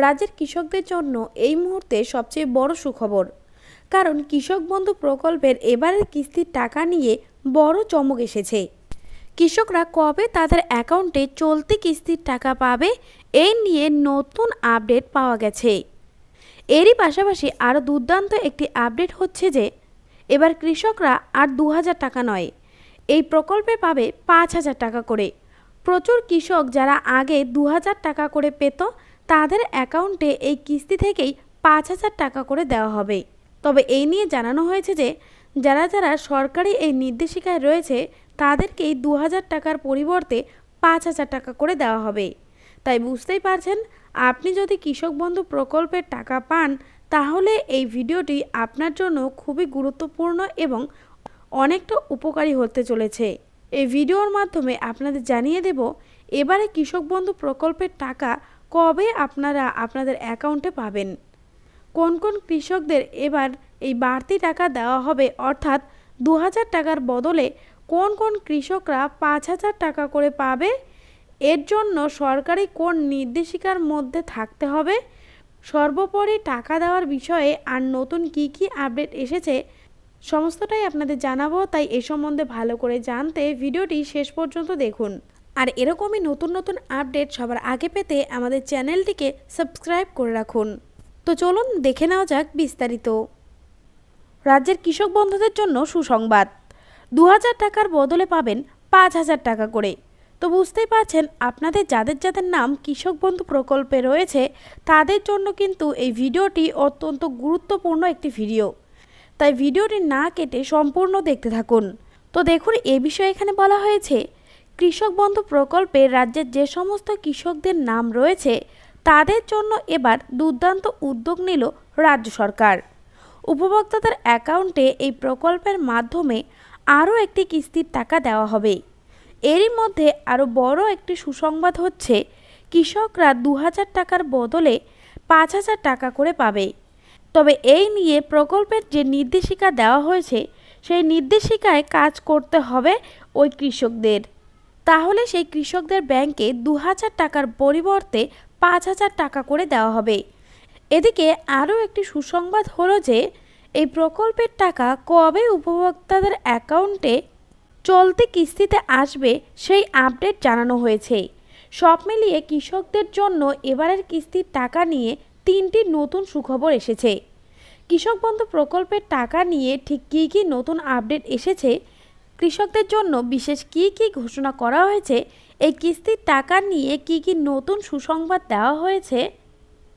রাজ্যের কৃষকদের জন্য এই মুহূর্তে সবচেয়ে বড় সুখবর, কারণ কৃষক বন্ধু প্রকল্পের এবারের কিস্তির টাকা নিয়ে বড় চমক এসেছে। কৃষকরা কবে তাদের অ্যাকাউন্টে চলতি কিস্তির টাকা পাবে এই নিয়ে নতুন আপডেট পাওয়া গেছে। এরই পাশাপাশি আরও দুর্দান্ত একটি আপডেট হচ্ছে যে এবার কৃষকরা আর ২,০০০ টাকা নয়, এই প্রকল্পে পাবে ৫,০০০ টাকা করে। প্রচুর কৃষক যারা আগে ২,০০০ টাকা করে পেত, তাদের অ্যাকাউন্টে এই কিস্তি থেকেই ৫,০০০ টাকা করে দেওয়া হবে। তবে এই নিয়ে জানানো হয়েছে যে যারা যারা সরকারি এই নির্দেশিকায় রয়েছে তাদেরকেই ২,০০০ টাকার পরিবর্তে ৫,০০০ টাকা করে দেওয়া হবে। তাই বুঝতেই পারছেন, আপনি যদি কৃষক বন্ধু প্রকল্পের টাকা পান তাহলে এই ভিডিওটি আপনার জন্য খুবই গুরুত্বপূর্ণ এবং অনেকটা উপকারী হতে চলেছে। এই ভিডিওর মাধ্যমে আপনাদের জানিয়ে দেব এবারে কৃষক বন্ধু প্রকল্পের টাকা কবে আপনারা আপনাদের অ্যাকাউন্টে পাবেন, কোন কোন কৃষকদের এবার এই বাড়তি টাকা দেওয়া হবে, অর্থাৎ ২,০০০ টাকার বদলে কোন কোন কৃষকরা ৫,০০০ টাকা করে পাবে, এর জন্য সরকারি কোন নির্দেশিকার মধ্যে থাকতে হবে, সর্বোপরি টাকা দেওয়ার বিষয়ে আর নতুন কি আপডেট এসেছে সমস্তটাই আপনাদের জানাবো। তাই এ সম্বন্ধে ভালো করে জানতে ভিডিওটি শেষ পর্যন্ত দেখুন। আর এরকমই নতুন নতুন আপডেট সবার আগে পেতে আমাদের চ্যানেলটিকে সাবস্ক্রাইব করে রাখুন। তো চলুন দেখে নেওয়া যাক বিস্তারিত। রাজ্যের কৃষক বন্ধুদের জন্য সুসংবাদ, ২,০০০ টাকার বদলে পাবেন ৫,০০০ টাকা করে। তো বুঝতেই পারছেন, আপনাদের যাদের যাদের নাম কৃষক বন্ধু প্রকল্পে রয়েছে তাদের জন্য কিন্তু এই ভিডিওটি অত্যন্ত গুরুত্বপূর্ণ একটি ভিডিও। তাই ভিডিওটি না কেটে সম্পূর্ণ দেখতে থাকুন। তো দেখুন, এ বিষয়ে এখানে বলা হয়েছে কৃষক বন্ধু প্রকল্পে রাজ্যের যে সমস্ত কৃষকদের নাম রয়েছে তাদের জন্য এবার দুর্দান্ত উদ্যোগ নিল রাজ্য সরকার। উপভোক্তাদের অ্যাকাউন্টে এই প্রকল্পের মাধ্যমে আরও একটি কিস্তির টাকা দেওয়া হবে। এরই মধ্যে আরও বড় একটি সুসংবাদ হচ্ছে কৃষকরা ২,০০০ টাকার বদলে ৫,০০০ টাকা করে পাবে। তবে এই নিয়ে প্রকল্পের যে নির্দেশিকা দেওয়া হয়েছে সেই নির্দেশিকায় কাজ করতে হবে ওই কৃষকদের। তাহলে সেই কৃষকদের ব্যাংকে ২,০০০ টাকার পরিবর্তে ৫,০০০ টাকা করে দেওয়া হবে। এদিকে আরও একটি সুসংবাদ হলো যে এই প্রকল্পের টাকা কবে উপভোক্তাদের অ্যাকাউন্টে চলতি কিস্তিতে আসবে সেই আপডেট জানানো হয়েছে। সব মিলিয়ে কৃষকদের জন্য এবারের কিস্তির টাকা নিয়ে ৩টি নতুন সুখবর এসেছে। কৃষক বন্ধু প্রকল্পের টাকা নিয়ে ঠিক কী নতুন আপডেট এসেছে, কৃষকদের জন্য বিশেষ কী ঘোষণা করা হয়েছে, এই কিস্তির টাকা নিয়ে কী নতুন সুসংবাদ দেওয়া হয়েছে,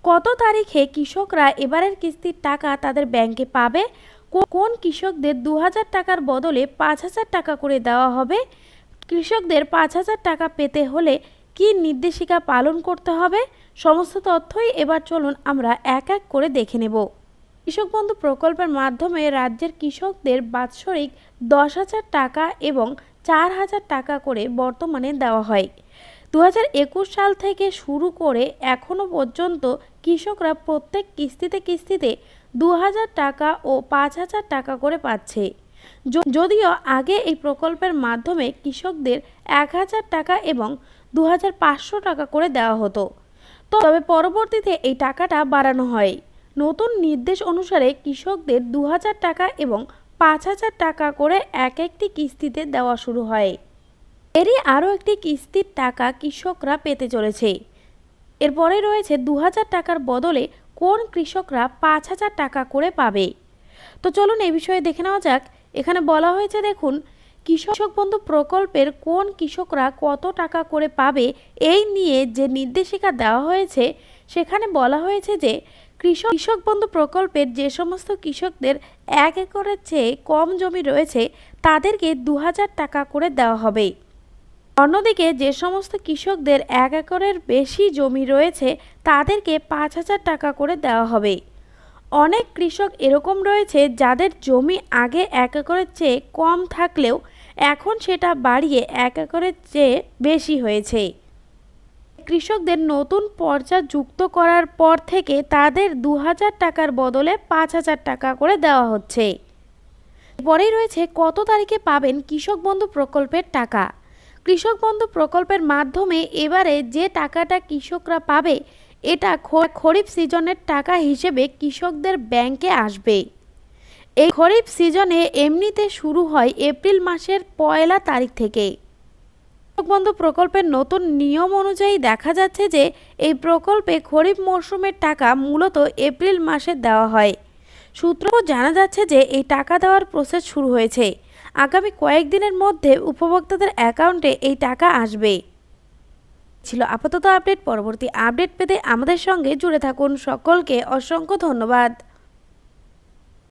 কত তারিখে কৃষকরা এবারের কিস্তির টাকা তাদের ব্যাংকে পাবে, কোন কৃষকদের ২,০০০ টাকার বদলে ৫,০০০ টাকা করে দেওয়া হবে, কৃষকদের ৫,০০০ টাকা পেতে হলে কি নির্দেশিকা পালন করতে হবে, সমস্ত তথ্যই এবার চলুন আমরা এক এক করে দেখে নেব। কৃষক বন্ধু প্রকল্পের মাধ্যমে রাজ্যের কৃষকদের বাৎসরিক ১০,০০০ টাকা এবং ৪,০০০ টাকা করে বর্তমানে দেওয়া হয়। ২০২১ সাল থেকে শুরু করে এখনও পর্যন্ত কৃষকরা প্রত্যেক কিস্তিতে ২,০০০ টাকা ও ৫,০০০ টাকা করে পাচ্ছে। যদিও আগে এই প্রকল্পের মাধ্যমে কৃষকদের ১,০০০ টাকা এবং ২,৫০০ টাকা করে দেওয়া হতো, তবে পরবর্তীতে এই টাকাটা বাড়ানো হয়। নতুন নির্দেশ অনুসারে কৃষকদের ২,০০০ টাকা এবং ৫,০০০ টাকা করে একটি কিস্তিতে দেওয়া শুরু হয়। এরই আরও একটি কিস্তির টাকা কৃষকরা পেতে চলেছে। এরপরে রয়েছে ২,০০০ টাকার বদলে কোন কৃষকরা ৫,০০০ টাকা করে পাবে। তো চলুন এই বিষয়ে দেখে নেওয়া যাক। এখানে বলা হয়েছে, দেখুন, কৃষক বন্ধু প্রকল্পের কোন কৃষকরা কত টাকা করে পাবে এই নিয়ে যে নির্দেশিকা দেওয়া হয়েছে সেখানে বলা হয়েছে যে কৃষক বন্ধু প্রকল্পের যে সমস্ত কৃষকদের ১ একরের চেয়ে কম জমি রয়েছে তাদেরকে ২,০০০ টাকা করে দেওয়া হবে। অন্যদিকে যে সমস্ত কৃষকদের ১ একরের বেশি জমি রয়েছে তাদেরকে ৫,০০০ টাকা করে দেওয়া হবে। অনেক কৃষক এরকম রয়েছে যাদের জমি আগে ১ একরের চেয়ে কম থাকলেও এখন সেটা বাড়িয়ে ১ একরের চেয়ে বেশি হয়েছে। কৃষকদের নতুন পর্চা যুক্ত করার পর থেকে তাদের ২,০০০ টাকার বদলে ৫,০০০ টাকা করে দেওয়া হচ্ছে। পরেই রয়েছে কত তারিখে পাবেন কৃষক বন্ধু প্রকল্পের টাকা। কৃষক বন্ধু প্রকল্পের মাধ্যমে এবারে যে টাকাটা কৃষকরা পাবে এটা খরিফ সিজনের টাকা হিসেবে কৃষকদের ব্যাংকে আসবে। এই খরিফ সিজনে এমনিতে শুরু হয় এপ্রিল মাসের 1 তারিখ থেকে। কৃষক বন্ধু প্রকল্পের নতুন নিয়ম অনুযায়ী দেখা যাচ্ছে যে এই প্রকল্পে খরিফ মরশুমের টাকা মূলত এপ্রিল মাসে দেওয়া হয়। সূত্র জানা যাচ্ছে যে এই টাকা দেওয়ার প্রসেস শুরু হয়েছে। আগামী কয়েকদিনের মধ্যে উপভোক্তাদের অ্যাকাউন্টে এই টাকা আসবে। ছিল আপাতত আপডেট। পরবর্তী আপডেট পেতে আমাদের সঙ্গে জুড়ে থাকুন। সকলকে অসংখ্য ধন্যবাদ।